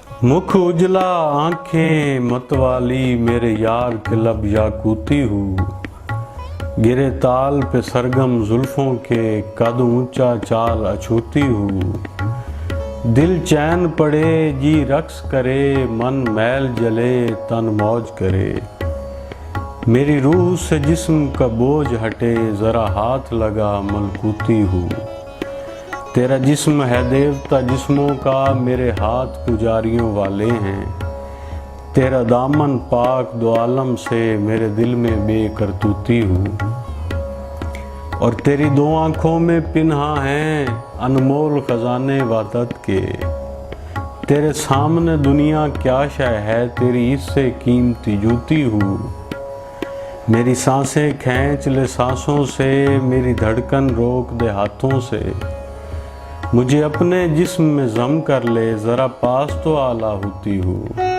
मुख उजला आंखें मतवाली, मेरे यार के लब याकूती हूँ। गिरे ताल पे सरगम जुल्फों के, कद ऊंचा चाल अछूती हूँ। दिल चैन पड़े जी रक्स करे, मन मैल जले तन मौज करे। मेरी रूह से जिस्म का बोझ हटे, ज़रा हाथ लगा मलकूती हूँ। तेरा जिस्म है देवता जिस्मों का, मेरे हाथ पुजारियों वाले हैं। तेरा दामन पाक दो आलम से, मेरे दिल में बेकरतूती हूँ। और तेरी दो आँखों में पिन्हा हैं अनमोल खजाने वादत के। तेरे सामने दुनिया क्या शय है, तेरी इससे कीमती जूती हूँ। मेरी सांसें खींच ले सांसों से, मेरी धड़कन रोक दे हाथों से। मुझे अपने जिस्म में ज़म कर ले, ज़रा पास तो आला होती हूँ।